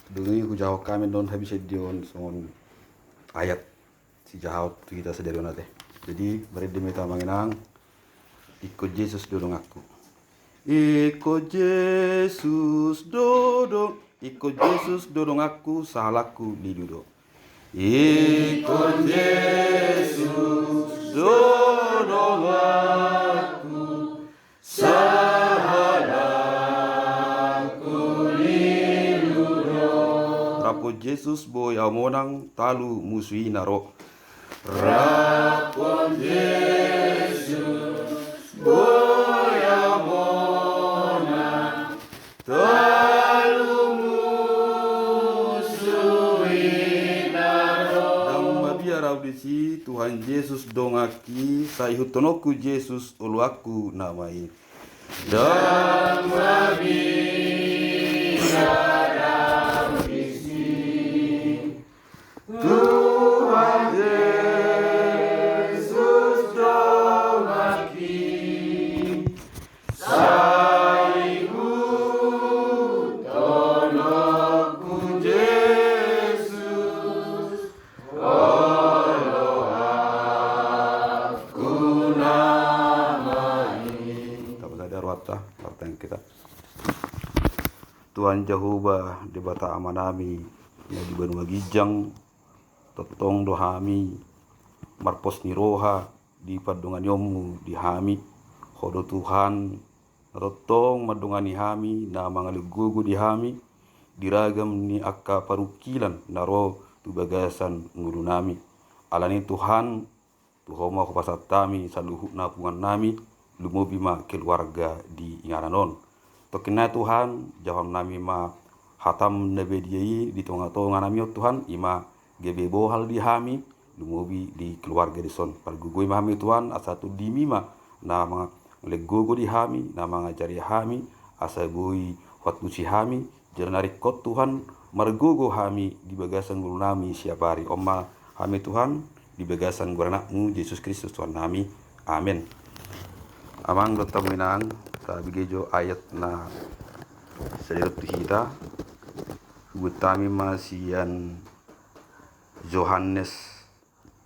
Dungi ku jauh kami don habis dion son ayat si jauh tu kita sedari nate. Jadi beri demi manginang ikut Yesus dodong aku. Ikut Yesus dodong, ikut Yesus dodong aku salahku di duduk. Ikut Yesus dodong aku salahku di duduk. Rapo Yesus boya monang talu musui naro. Rapo Yesus boya monang talu musui naro. Dang mabiar audisi Tuhan Yesus dongaki sayhutonoku Yesus uluaku namai. Dang mabiar audisi Tuhan Yesus dongaki sayhutonoku Yesus uluaku namai. Tak sadar wata yang kita Tuhan Jehovah di bata amanami na di benua gijang totong dohami marpos ni roha di padungan yomu di hami hodo Tuhan totong madungani hami na mangalugugu di hami diragam ni akka parukilan naro tu bagasan ngulu nami alani Tuhan tuhoma ko pasatami saluhu na pungan nami lumobi ma keluarga di ingaranon tokina Tuhan jawam nami ma hatam nabediyai di tonga-tonga nami Tuhan ima gebe bohal di hami lumobi di keluarga di son pargugoi mahami Tuhan asatu dimima na mga legogo di hami na mga jari hami asagoi watusi hami jalanari kot Tuhan margogo hami di bagasan guru nami siap hari omma hami Tuhan di bagasan guru anakmu Yesus Kristus Tuhan nami amin. Amang dotam minang sa bigejo ayat na sederet kita Gutami masian Yohanes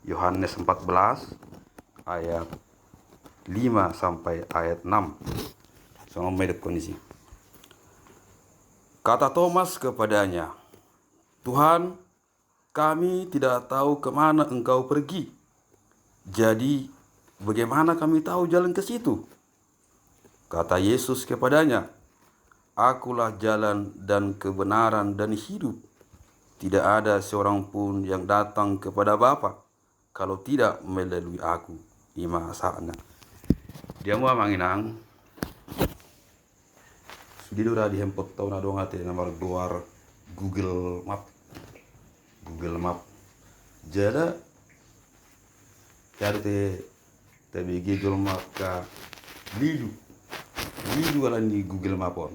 14 ayat 5 sampai ayat 6. Sama medek kondisi. Kata Thomas kepadanya, Tuhan, kami tidak tahu kemana engkau pergi. Jadi bagaimana kami tahu jalan ke situ? Kata Yesus kepadanya, Akulah jalan dan kebenaran dan hidup. Tidak ada seorang pun yang datang kepada Bapa kalau tidak melalui aku. Ima saatnya. Dia mau manginang. Sudah dura di handphone tahu na dong ate nomor keluar Google Map. Jadi cari TBG Google Map ka lidu ala ni Google Map on.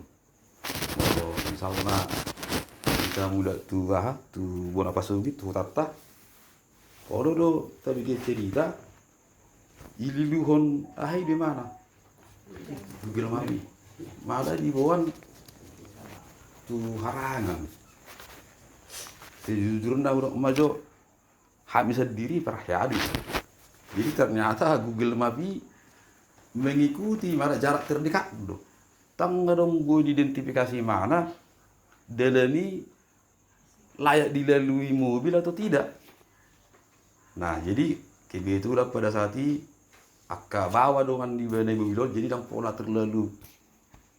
Kalau misalnya kita mulai tu buat apa sugi tu tata do tapi kita cerita ililuhon ahai di mana Google Map ni malah di bawah tu harangan sejujurnya udah maju habis sendiri perhatian jadi ternyata Google Map ini mengikuti mana jarak terdekat do tangga dong gue identifikasi mana dalani layak dilalui mobil atau tidak. Nah jadi kebetulan pada saat ini akka bawa dongan di bawah mobil jadi dang pola terlalu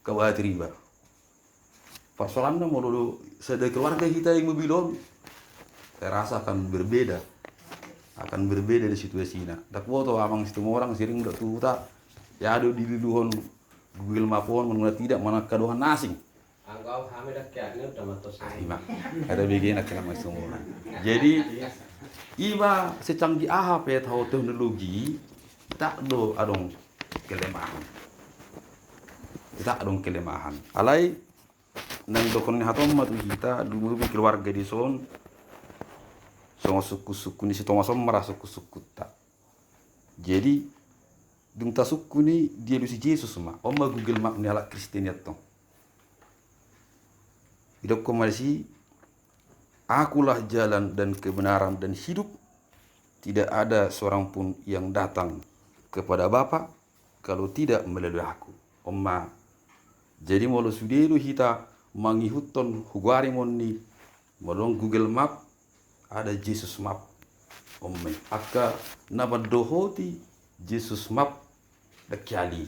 khawatir riba. Persoalannya mau dulu sedek keluarga kita yang mobil saya rasa akan berbeda di situasinya. Tak foto amang situ orang sering udah tuh tak ya ada di luhon Google Mapon mana tidak mana kadohan asing. Anggap kami dah kayaknya udah matos. Ima ada begini nak kena semua. Jadi ima secanggih apa ya tahu teknologi tak do adong kelemahan. Tak adong kelemahan. Alai nang dokon hatom matu kita dulu keluarga di son. Songo suku-suku ni si Thomas merasa suku-suku tak. Jadi dung tasukku ni dia lu si Yesus ma. Oma Google Map ni ala Kristen ya tong. Hidup ko malisi Akulah jalan dan kebenaran dan hidup. Tidak ada seorang pun yang datang kepada Bapa kalau tidak melalui aku. Omma. Jadi molo suderu hita mangihutton hugari monni molong Google Map ada Jesus Map. Omme akka nabadohoti Jesus Map da kyali.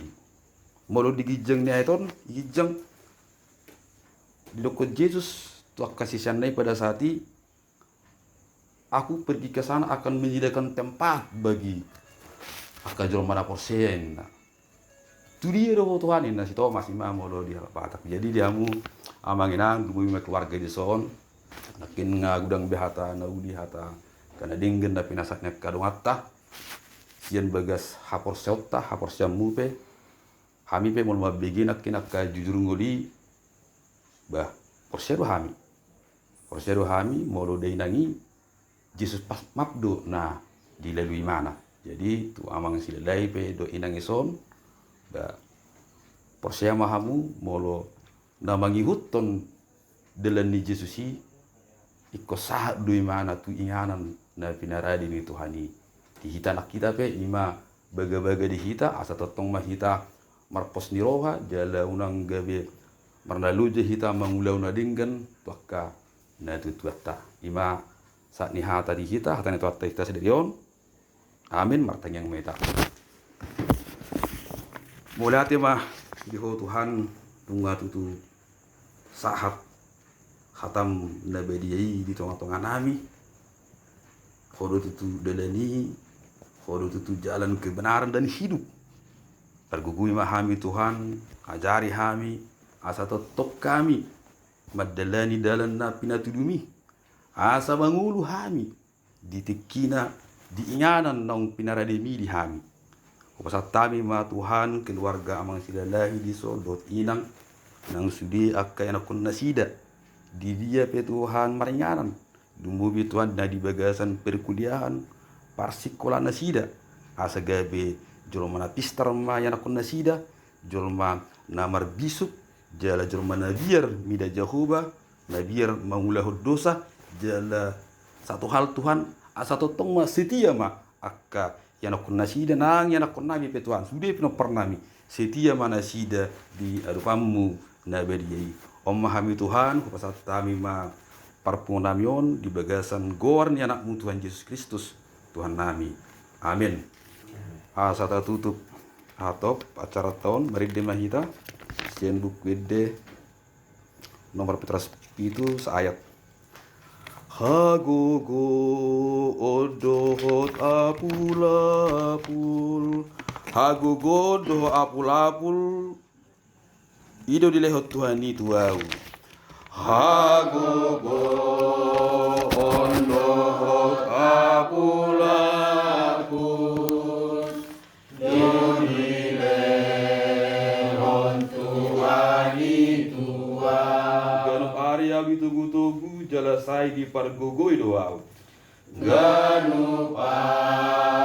Molo digijeng ni aiton gijeng Dokot Yesus Tuhan kasih sanai pada saat ini, aku pergi ke sana akan menyediakan tempat bagi akan jual mana porsen. Tu dia doh Tuhan ini si Thomas imam lo dia patak. Jadi dia mu amanginang dumi keluarga di son, nakin ngagudang behata naudi hata karena dingin tapi nasaknya kadung atta sian bagas hapor seota hapor siamu pe hami pe mau begin nakin akka jujur ngoli bah porsedo hami molo dei nangi Jesus pas mapdo nah dilalui mana jadi tu amang silalai pe do inang ison bah porsea mahamu molo namangi hutton delani Jesusi iko sah dui mana tu inganan na pinaradi ni Tuhani di hita nak kita pe ima baga-baga di hita asa totong mahita marpos ni roha jala unang gabe marna luje hita mangulau na dinggan tuakka na tutuatta ima saat ni hata di hita hata ni tuatta hita sederion amin martang yang meta mulati mah diho Tuhan tunga tutu sahat hatam na bediyai di tonga-tonga nami khodo tutu delani khodo tutu jalan kebenaran dan hidup tergugui mahami Tuhan ajari hami asa totok kami madalani dalan na pinatudumi asa mangulu hami ditikina diinganan nang pinarademi di hami kupasat tami ma Tuhan keluarga amang silalahi di soldot inang nang sudi akka yanakun nasida di dia pe Tuhan maringanan dumubi Tuhan na di bagasan perkuliahan parsikola nasida asa gabe jolma na pistar ma yanakun nasida jolma namar bisuk jala jurma nabiar mida jahuba nabiar mangulahu dosa jala satu hal Tuhan satu tong setia ma akka yanakun nasida nang yanakun nabi pe Tuhan sudah pino pernami setia mana sida di adupamu nabadiyai omahami Tuhan kupasat tami ma parpunamion di bagasan goar ni anakmu Tuhan Yesus Kristus Tuhan nami amin asata tutup atop acara tahun mari demahita Sian buku gede nomor Petrus itu seayat hagogo odohot apul hagogo doh apul ido dilehot Tuhan itu au hagogo odohot apul tugu-tugu jalasai di pargogoi doau ganu pariau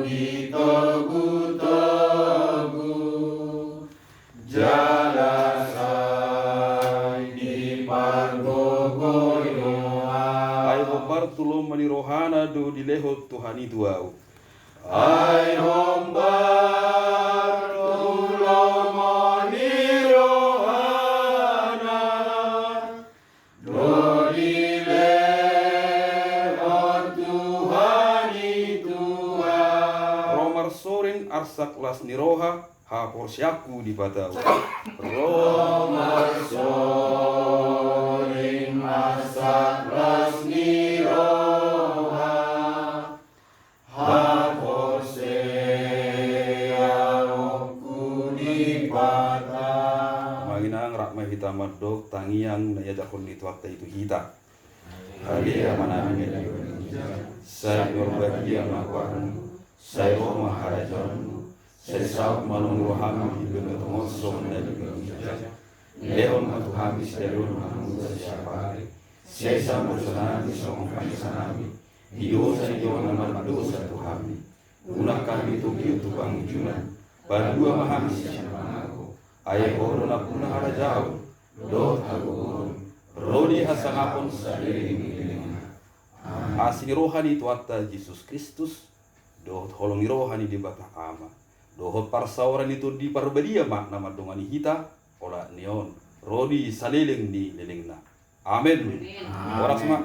di tugu-tugu jalasai di pargogoi doau ai hobar tulom mani rohana do di lehot Tuhani doau ai hombar tulom mani arsak las niroha ha porsyaku di patau Romar sorin arsak las niroha ha porsyaku di patau maginang rakma hitamad dok tangiang na yadakon itu waktu itu hita hari amanami saya berbagi sama kamu saya maharajan saya sahab manunggu hami dengan mosong dari kerja leon atau habis dari rumah siapa saya sama senami song sanami dosa nama dosa Tuhan gunakan itu untuk pangjunan berdua mahami siapa aku ayah orang aku nahara jauh dot aku rodi hasangapon asini rohani tuatta Yesus Kristus do holongi rohani di bata ama do hot parsauran itu di parbadia mak nama dongani hita ola neon rodi saleleng di lelengna amen. Ora semua